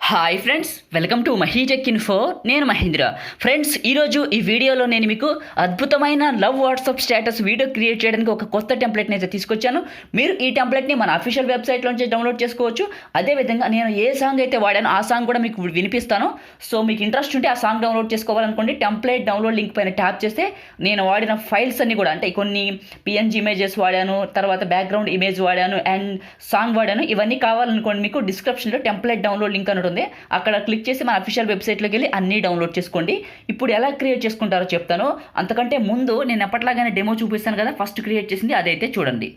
Hi friends, welcome to Mahi tech info. నేను Mahindra. Friends, ఈరోజు ఈ వీడియోలో నేను మీకు అద్భుతమైన love WhatsApp status video create చేయడానికి ఒక కొత్త టెంప్లెట్ని అయితే తీసుకొచ్చాను. మీరు ఈ టెంప్లెట్ని మన అఫీషియల్ వెబ్సైట్లోంచి డౌన్లోడ్ చేసుకోవచ్చు. అదేవిధంగా నేను ఏ సాంగ్ అయితే వాడానో ఆ సాంగ్ కూడా మీకు వినిపిస్తాను. సో మీకు ఇంట్రెస్ట్ ఉంటే ఆ సాంగ్ డౌన్లోడ్ చేసుకోవాలనుకోండి, టెంప్లెట్ డౌన్లోడ్ లింక్ పైన ట్యాప్ చేస్తే నేను వాడిన ఫైల్స్ అన్ని కూడా, అంటే కొన్ని పిఎన్జీ ఇమేజెస్ వాడాను, తర్వాత బ్యాక్గ్రౌండ్ ఇమేజ్ వాడాను అండ్ సాంగ్ వాడాను. ఇవన్నీ కావాలనుకోండి, మీకు డిస్క్రిప్షన్లో టెంప్లెట్ డౌన్లోడ్ లింక్ అని ఉంటుంది. అక్కడ క్లిక్ చేసి మన అఫీషియల్ వెబ్సైట్లోకి వెళ్ళి అన్నీ డౌన్లోడ్ చేసుకోండి. ఇప్పుడు ఎలా క్రియేట్ చేసుకుంటారో చెప్తాను. అంతకంటే ముందు నేను ఎప్పటిలాగానే డెమో చూపిస్తాను కదా, ఫస్ట్ క్రియేట్ చేసింది అదైతే చూడండి.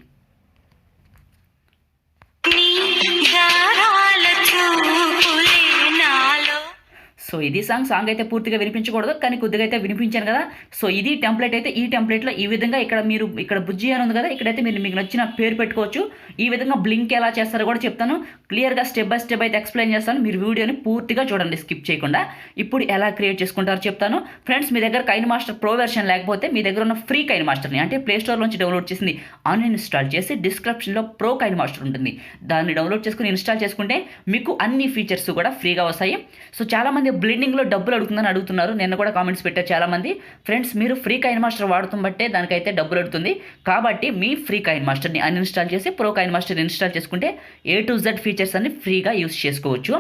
సో ఇది సాంగ్ అయితే పూర్తిగా వినిపించకూడదు, కానీ కొద్దిగా అయితే వినిపించాను కదా. సో ఇది టెంప్లెట్ అయితే, ఈ టెంప్లెట్లో ఈ విధంగా ఇక్కడ బుజ్జి అని ఉంది కదా, ఇక్కడైతే మీరు మీకు నచ్చిన పేరు పెట్టుకోవచ్చు. ఈ విధంగా బ్లింక్ ఎలా చేస్తారో కూడా చెప్తాను. క్లియర్గా స్టెప్ బై స్టెప్ అయితే ఎక్స్ప్లెయిన్ చేస్తాను. మీరు వీడియోని పూర్తిగా చూడండి, స్కిప్ చేయకుండా. ఇప్పుడు ఎలా క్రియేట్ చేసుకుంటారో చెప్తాను. ఫ్రెండ్స్, మీ దగ్గర కైనమాస్టర్ ప్రో వెర్షన్ లేకపోతే మీ దగ్గర ఉన్న ఫ్రీ కైనమాస్టర్ని, అంటే ప్లేస్టోర్లోంచి డౌన్లోడ్ చేసింది అన్ఇన్స్టాల్ చేసి డిస్క్రిప్షన్లో ప్రో కైనమాస్టర్ ఉంటుంది, దాన్ని డౌన్లోడ్ చేసుకుని ఇన్స్టాల్ చేసుకుంటే మీకు అన్ని ఫీచర్స్ కూడా ఫ్రీగా వస్తాయి. సో చాలామంది బ్లెండింగ్లో డబ్బులు అడుగుతున్నారు. నిన్న కూడా కామెంట్స్ పెట్టారు చాలామంది. ఫ్రెండ్స్, మీరు ఫ్రీ కైనమాస్టర్ వాడుతున్న బట్టే దానికైతే డబ్బులు అడుగుతుంది. కాబట్టి మీ ఫ్రీ కైనమాస్టర్ని అన్ఇన్స్టాల్ చేసి ప్రో కైనమాస్టర్ ఇన్స్టాల్ చేసుకుంటే A to Z ఫీచర్స్ అన్ని ఫ్రీగా యూస్ చేసుకోవచ్చు.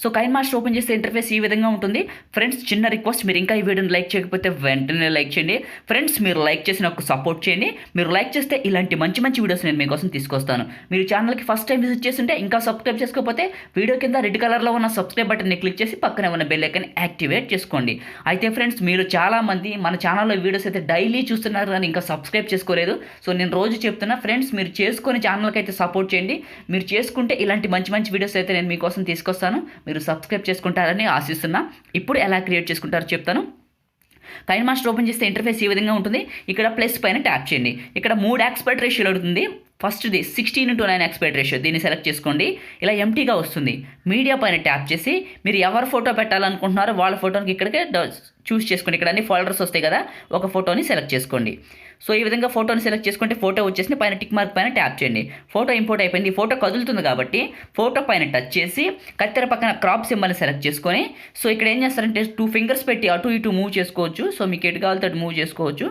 సో కైనమాస్టర్ ఓపెన్ చేస్తే ఇంటర్ఫేస్ ఈ విధంగా ఉంటుంది. ఫ్రెండ్స్, చిన్న రిక్వెస్ట్, మీరు ఇంకా ఈ వీడియోని లైక్ చేయకపోతే వెంటనే లైక్ చేయండి. ఫ్రెండ్స్, మీరు లైక్ చేసి నాకు సపోర్ట్ చేయండి. మీరు లైక్ చేస్తే ఇలాంటి మంచి మంచి వీడియోస్ నేను మీకోసం తీసుకొస్తాను. మీరు ఛానల్కి ఫస్ట్ టైం విజిట్ చేస్తుంటే ఇంకా సబ్స్క్రైబ్ చేసుకోకపోతే వీడియో కింద రెడ్ కలర్లో ఉన్న సబ్స్క్రైబ్ బటన్ని క్లిక్ చేసి పక్కనే ఉన్న బెల్ ఐకాన్ని యాక్టివేట్ చేసుకోండి. అయితే ఫ్రెండ్స్, మీరు చాలామంది మన ఛానల్లో వీడియోస్ అయితే డైలీ చూస్తున్నారు కానీ ఇంకా సబ్స్క్రైబ్ చేసుకోలేదు. సో నేను రోజు చెప్తున్నా, ఫ్రెండ్స్, మీరు చేసుకొని ఛానల్కి అయితే సపోర్ట్ చేయండి. మీరు చేసుకుంటే ఇలాంటి మంచి మంచి వీడియోస్ అయితే నేను మీకోసం తీసుకొస్తాను. మీరు సబ్స్క్రైబ్ చేసుకుంటారని ఆశిస్తున్నా. ఇప్పుడు ఎలా క్రియేట్ చేసుకుంటారో చెప్తాను. కైనమాస్టర్ ఓపెన్ చేస్తే ఇంటర్ఫేస్ ఈ విధంగా ఉంటుంది. ఇక్కడ ప్లస్ పైన ట్యాప్ చేయండి. ఇక్కడ 3 ఆస్పెక్ట్ రేషియోలు అడుగుతుంది. ఫస్ట్ది 16:9 ఆస్పెక్ట్ రేషియో, దీన్ని సెలెక్ట్ చేసుకోండి. ఇలా ఎంటీగా వస్తుంది. మీడియా పైన ట్యాప్ చేసి మీరు ఎవరు ఫోటో పెట్టాలనుకుంటున్నారో వాళ్ళ ఫోటోకి ఇక్కడికే చూస్ చేసుకోండి. ఇక్కడ అన్ని ఫోల్డర్స్ వస్తాయి కదా, ఒక ఫోటోని సెలెక్ట్ చేసుకోండి. సో ఈ విధంగా ఫోటోని సెలెక్ట్ చేసుకుంటే ఫోటో వచ్చేసి పైన టిక్ మార్క్ పైన ట్యాప్ చేయండి. ఫోటో ఇంపోర్ట్ అయిపోయింది. ఈ ఫోటో కదులుతుంది కాబట్టి ఫోటో పైన టచ్ చేసి కత్తెర పక్కన క్రాప్ సింబల్ని సెలెక్ట్ చేసుకొని, సో ఇక్కడ ఏం చేస్తారంటే 2 ఫింగర్స్ పెట్టి అటు ఇటు మూవ్ చేసుకోవచ్చు. సో మీకు ఎటు కావాలితే అటు మూవ్ చేసుకోవచ్చు.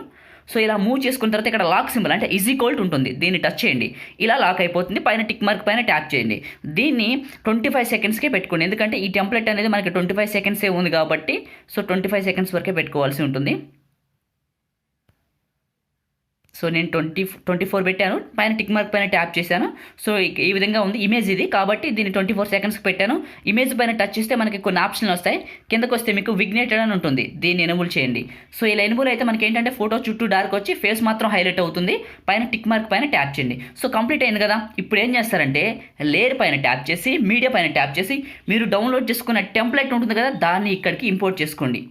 సో ఇలా మూవ్ చేసుకున్న తర్వాత ఇక్కడ లాక్ సింబల్, అంటే ఈక్వల్ ఉంటుంది, దీన్ని టచ్ చేయండి. ఇలా లాక్ అయిపోతుంది. పైన టిక్ మార్క్ పైన ట్యాప్ చేయండి. దీన్ని 25 సెకండ్స్కే పెట్టుకోండి. ఎందుకంటే ఈ టెంప్లెట్ అనేది మనకి 25 సెకండ్సే ఉంది కాబట్టి, సో 25 సెకండ్స్ వరకే పెట్టుకోవాల్సి ఉంటుంది. సో నేను 24 పెట్టాను. పైన టిక్ మార్క్ పైన ట్యాప్ చేశాను. సో ఈ విధంగా ఉంది. ఇమేజ్ ఇది కాబట్టి దీన్ని 24 సెకండ్స్కి పెట్టాను. ఇమేజ్ పైన టచ్ చేస్తే మనకి కొన్ని ఆప్షన్లు వస్తాయి. కిందకు వస్తే మీకు విగ్నేటెడ్ అని ఉంటుంది, దీన్ని ఎనేబుల్ చేయండి. సో ఇలా ఎనేబుల్ అయితే మనకి ఏంటంటే ఫోటో చుట్టూ డార్క్ వచ్చి ఫేస్ మాత్రం హైలైట్ అవుతుంది. పైన టిక్ మార్క్ పైన ట్యాప్ చేయండి. సో కంప్లీట్ అయింది కదా. ఇప్పుడు ఏం చేస్తారంటే లేయర్ పైన ట్యాప్ చేసి మీడియా పైన ట్యాప్ చేసి మీరు డౌన్లోడ్ చేసుకున్న టెంప్లెట్ ఉంటుంది కదా, దాన్ని ఇక్కడికి ఇంపోర్ట్ చేసుకోండి.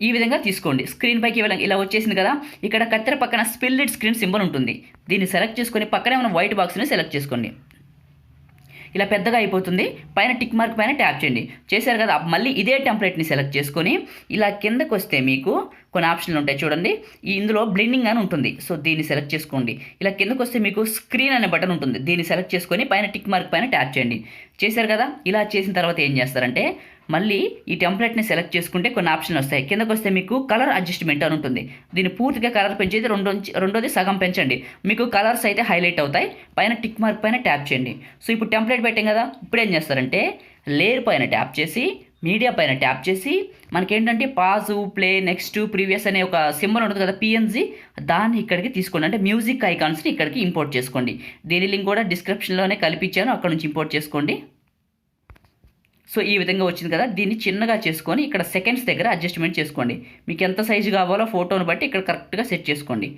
ఈ విధంగా తీసుకోండి. స్క్రీన్ పైకి ఇలా వచ్చేసింది కదా. ఇక్కడ కత్తెర పక్కన స్ప్లిట్ స్క్రీన్ సింబల్ ఉంటుంది, దీన్ని సెలెక్ట్ చేసుకొని పక్కనే ఉన్న వైట్ బాక్స్ని సెలెక్ట్ చేసుకోండి. ఇలా పెద్దగా అయిపోతుంది. పైన టిక్ మార్క్ పైన ట్యాప్ చేయండి. చేశారు కదా. మళ్ళీ ఇదే టెంప్లెట్ని సెలెక్ట్ చేసుకొని ఇలా కిందకు వస్తే మీకు కొన్ని ఆప్షన్లు ఉంటాయి చూడండి. ఇందులో బ్లెండింగ్ అని ఉంటుంది, సో దీన్ని సెలెక్ట్ చేసుకోండి. ఇలా కిందకు వస్తే మీకు స్క్రీన్ అనే బటన్ ఉంటుంది, దీన్ని సెలెక్ట్ చేసుకొని పైన టిక్ మార్క్ పైన ట్యాప్ చేయండి. చేశారు కదా. ఇలా చేసిన తర్వాత ఏం చేస్తారంటే మళ్ళీ ఈ టెంప్లెట్ని సెలెక్ట్ చేసుకుంటే కొన్ని ఆప్షన్లు వస్తాయి. కిందకు వస్తే మీకు కలర్ అడ్జస్ట్మెంట్ అని ఉంటుంది, దీన్ని పూర్తిగా కలర్ పెంచేది, రెండోది సగం పెంచండి, మీకు కలర్స్ అయితే హైలైట్ అవుతాయి. పైన టిక్ మార్క్ పైన ట్యాప్ చేయండి. సో ఇప్పుడు టెంప్లెట్ పెట్టాం కదా. ఇప్పుడు ఏం చేస్తారంటే లేయర్ పైన ట్యాప్ చేసి మీడియా పైన ట్యాప్ చేసి మనకేంటంటే పాజు, ప్లే, నెక్స్ట్, ప్రీవియస్ అనే ఒక సింబల్ ఉంటుంది కదా, పిఎన్జీ, దాన్ని ఇక్కడికి తీసుకోండి. అంటే మ్యూజిక్ ఐకాన్స్ని ఇక్కడికి ఇంపోర్ట్ చేసుకోండి. దీని లింక్ కూడా డిస్క్రిప్షన్లోనే కల్పించాను, అక్కడ నుంచి ఇంపోర్ట్ చేసుకోండి. సో ఈ విధంగా వచ్చింది కదా. దీన్ని చిన్నగా చేసుకొని ఇక్కడ సెకండ్స్ దగ్గర అడ్జస్ట్మెంట్ చేసుకోండి. మీకు ఎంత సైజు కావాలో ఫోటోని బట్టి ఇక్కడ కరెక్ట్గా సెట్ చేసుకోండి.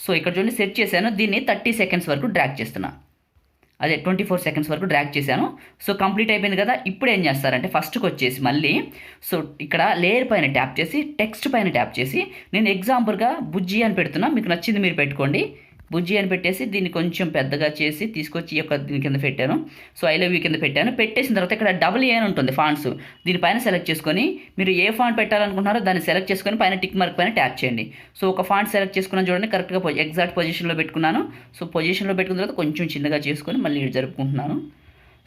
సో ఇక్కడ చూడండి సెట్ చేశాను. దీన్ని 30 సెకండ్స్ వరకు డ్రాగ్ చేస్తున్నా, అదే 24 సెకండ్స్ వరకు డ్రాగ్ చేశాను. సో కంప్లీట్ అయిపోయింది కదా. ఇప్పుడు ఏం చేస్తారంటే ఫస్ట్కి వచ్చేసి మళ్ళీ సో ఇక్కడ లేయర్ పైన ట్యాప్ చేసి టెక్స్ట్ పైన ట్యాప్ చేసి నేను ఎగ్జాంపుల్గా బుజ్జి అని పెడుతున్నా, మీకు నచ్చింది మీరు పెట్టుకోండి. బుజ్జి అని పెట్టేసి దీన్ని కొంచెం పెద్దగా చేసి తీసుకొచ్చి దీని కింద పెట్టాను. సో ఐ లవ్ యూ కింద పెట్టాను. పెట్టేసిన తర్వాత ఇక్కడ AA అని ఉంటుంది ఫాంట్స్, దీనిపైన సెలెక్ట్ చేసుకొని మీరు ఏ ఫాంట్ పెట్టాలనుకుంటున్నారో దాన్ని సెలెక్ట్ చేసుకొని పైన టిక్ మార్క్ పైన ట్యాప్ చేయండి. సో ఒక ఫాంట్ సెలెక్ట్ చేసుకున్నాను చూడండి, కరెక్ట్గా ఎగ్జాక్ట్ పొజిషన్లో పెట్టుకున్నాను. సో పొజిషన్లో పెట్టుకున్న తర్వాత కొంచెం చిన్నగా చేసుకొని మళ్ళీ జరుపుకుంటున్నాను.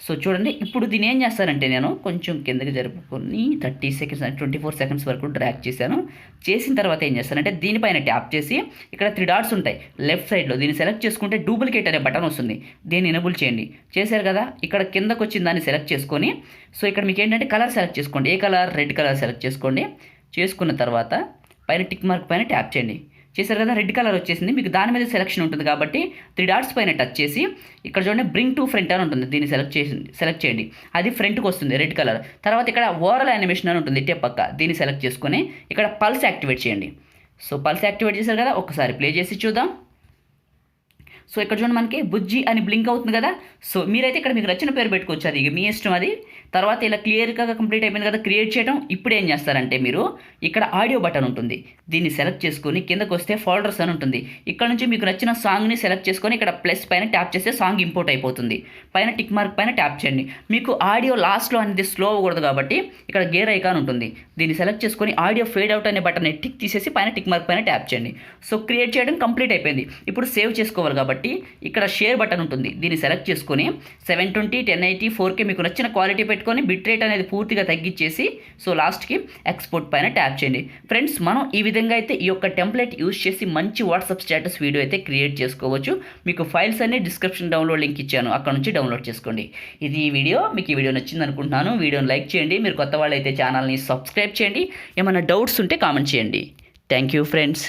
సో చూడండి ఇప్పుడు దీన్ని ఏం చేస్తానంటే నేను కొంచెం కిందకి జరుపుకొని 30 సెకండ్స్ 24 సెకండ్స్ వరకు డ్రాగ్ చేశాను. చేసిన తర్వాత ఏం చేస్తానంటే దీనిపైన ట్యాప్ చేసి ఇక్కడ 3 డాట్స్ ఉంటాయి లెఫ్ట్ సైడ్లో, దీన్ని సెలెక్ట్ చేసుకుంటే డూప్లికేట్ అనే బటన్ వస్తుంది, దీన్ని ఎనేబుల్ చేయండి. చేశారు కదా, ఇక్కడ కిందకు వచ్చిన దాన్ని సెలెక్ట్ చేసుకొని సో ఇక్కడ మీకు ఏంటంటే కలర్ సెలెక్ట్ చేసుకోండి, ఏ కలర్, రెడ్ కలర్ సెలెక్ట్ చేసుకోండి. చేసుకున్న తర్వాత పైన టిక్ మార్క్ పైన ట్యాప్ చేయండి. చేశారు కదా, రెడ్ కలర్ వచ్చేసింది. మీకు దాని మీద సెలెక్షన్ ఉంటుంది కాబట్టి 3 డాట్స్ పైన టచ్ చేసి ఇక్కడ చూడండి బ్రింగ్ టు ఫ్రంట్ అని ఉంటుంది, దీన్ని సెలెక్ట్ చేయండి. అది ఫ్రంట్కి వస్తుంది రెడ్ కలర్. తర్వాత ఇక్కడ ఓవరాల్ యానిమేషన్ అని ఉంటుంది ఇటే పక్క, దీన్ని సెలెక్ట్ చేసుకొని ఇక్కడ పల్స్ యాక్టివేట్ చేయండి. సో పల్స్ యాక్టివేట్ చేశారు కదా, ఒకసారి ప్లే చేసి చూద్దాం. సో ఇక్కడ చూడండి మనకి బుజ్జి అని బ్లింక్ అవుతుంది కదా. సో మీరైతే ఇక్కడ మీకు నచ్చిన పేరు పెట్టుకోవచ్చు, అది మీ ఇష్టం అది. తర్వాత ఇలా క్లియర్గా కంప్లీట్ అయిపోయింది కదా క్రియేట్ చేయడం. ఇప్పుడు ఏం చేస్తారంటే మీరు ఇక్కడ ఆడియో బటన్ ఉంటుంది, దీన్ని సెలెక్ట్ చేసుకొని కిందకు వస్తే ఫోల్డర్స్ అని ఉంటుంది. ఇక్కడ నుంచి మీకు నచ్చిన సాంగ్ని సెలెక్ట్ చేసుకొని ఇక్కడ ప్లస్ పైన ట్యాప్ చేస్తే సాంగ్ ఇంపోర్ట్ అయిపోతుంది. పైన టిక్ మార్క్ పైన ట్యాప్ చేయండి. మీకు ఆడియో లాస్ట్లో అనేది స్లో అవ్వకూడదు కాబట్టి ఇక్కడ గేర్ ఐకాన్ ఉంటుంది, దీన్ని సెలెక్ట్ చేసుకొని ఆడియో ఫేడ్ అవుట్ అనే బటన్ టిక్ తీసేసి పైన టిక్ మార్క్ పైన ట్యాప్ చేయండి. సో క్రియేట్ చేయడం కంప్లీట్ అయిపోయింది. ఇప్పుడు సేవ్ చేసుకోవాలి కాబట్టి ఇక్కడ షేర్ బటన్ ఉంటుంది, దీన్ని సెలెక్ట్ చేసుకొని 720 1080 4K మీకు నచ్చిన క్వాలిటీ పెట్టుకొని బిట్ రేట్ అనేది పూర్తిగా తగ్గించేసి సో లాస్ట్కి ఎక్స్పోర్ట్ పైన ట్యాప్ చేయండి. ఫ్రెండ్స్ మనం ఈ విధంగా అయితే ఈ యొక్క టెంప్లెట్ యూజ్ చేసి మంచి వాట్సాప్ స్టేటస్ వీడియో అయితే క్రియేట్ చేసుకోవచ్చు. మీకు ఫైల్స్ అన్ని డిస్క్రిప్షన్ డౌన్లోడ్ లింక్ ఇచ్చాను, అక్కడ నుంచి డౌన్లోడ్ చేసుకోండి. ఇది ఈ వీడియో, మీకు ఈ వీడియో నచ్చింది అనుకుంటున్నాను. వీడియోని లైక్ చేయండి, మీరు కొత్త వాళ్ళు అయితే ఛానల్ని సబ్స్క్రైబ్ చేయండి. ఏమైనా డౌట్స్ ఉంటే కామెంట్ చేయండి. Thank you friends.